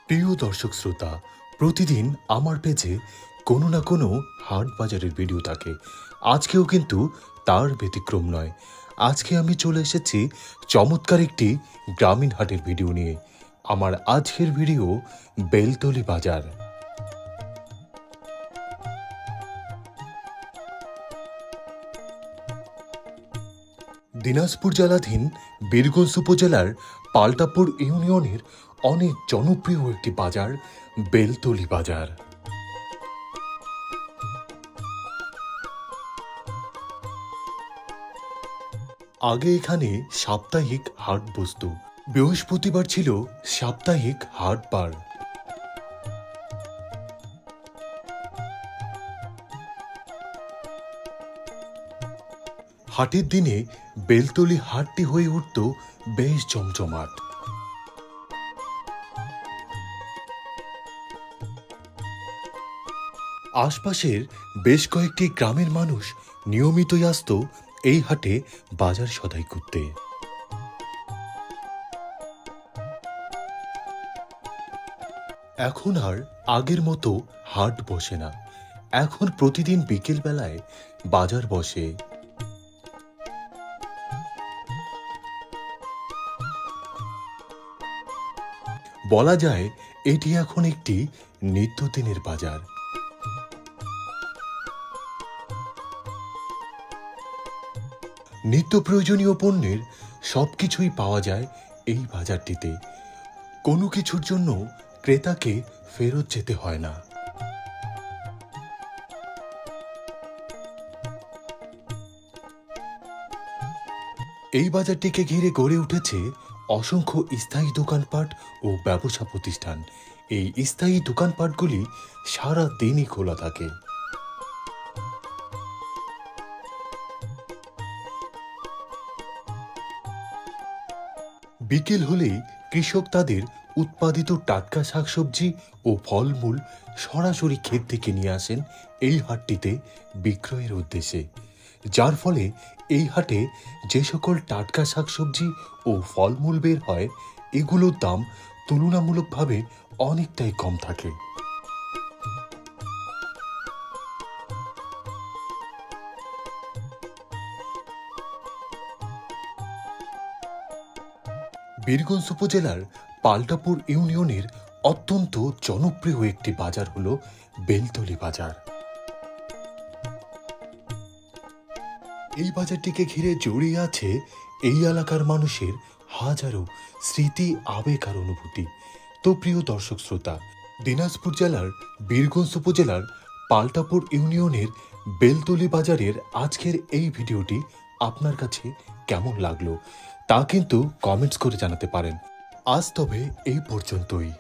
প্রিয় দর্শক শ্রোতা, প্রতিদিন আমার পেজে কোনো না কোনো হাট বাজারের ভিডিও থাকে। আজকেও কিন্তু তার ব্যতিক্রম নয়। আজকে আমি চলে এসেছি চমৎকার একটি গ্রামীণ হাটের ভিডিও নিয়ে। আমার আজকের ভিডিও বেলতলি বাজার। দিনাজপুর জেলাধীন বীরগঞ্জ উপজেলার পাল্টাপুর ইউনিয়নের অনেক জনপ্রিয় একটি বাজার বেলতলি বাজার। আগে এখানে সাপ্তাহিক হাট বসত। বৃহস্পতিবার ছিল সাপ্তাহিক হাটবার। হাটের দিনে বেলতলি হাটটি হয়ে উঠত বেশ জমজমাট। আশপাশের বেশ কয়েকটি গ্রামের মানুষ নিয়মিতই আসত এই হাটে বাজার সদাই করতে। এখন আর আগের মতো হাট বসে না। এখন প্রতিদিন বিকেল বেলায় বাজার বসে। বলা যায় এটি এখন একটি নিত্যদিনের বাজার। নিত্য প্রয়োজনীয় পণ্যের সবকিছুই পাওয়া যায় এই বাজারটিতে। কোনো কিছুর জন্য ক্রেতাকে ফেরত যেতে হয় না। এই বাজারটিকে ঘিরে গড়ে উঠেছে অসংখ্য স্থায়ী দোকানপাট ও ব্যবসা প্রতিষ্ঠান। এই স্থায়ী দোকানপাটগুলি সারা দিনই খোলা থাকে। বিকেল হলেই কৃষক তাদের উৎপাদিত টাটকা শাকসবজি ও ফলমূল সরাসরি ক্ষেত থেকে নিয়ে আসেন এই হাটটিতে বিক্রয়ের উদ্দেশ্যে। যার ফলে এই হাটে যে সকল টাটকা শাকসবজি ও ফলমূল বের হয়, এগুলোর দাম তুলনামূলকভাবে অনেকটাই কম থাকে। বীরগঞ্জ উপজেলার পাল্টাপুর ইউনিয়নের অত্যন্ত জনপ্রিয় একটি বাজার হল বেলতলি বাজার। এই বাজারটিকে ঘিরে জড়িয়ে আছে এই এলাকার মানুষের হাজারো স্মৃতি, আবেগ আর অনুভূতি। তো প্রিয় দর্শক শ্রোতা, দিনাজপুর জেলার বীরগঞ্জ উপজেলার পাল্টাপুর ইউনিয়নের বেলতলি বাজারের আজকের এই ভিডিওটি আপনার কাছে কেমন লাগলো তা কিন্তু কমেন্টস করে জানাতে পারেন। আজ তবে এই পর্যন্তই।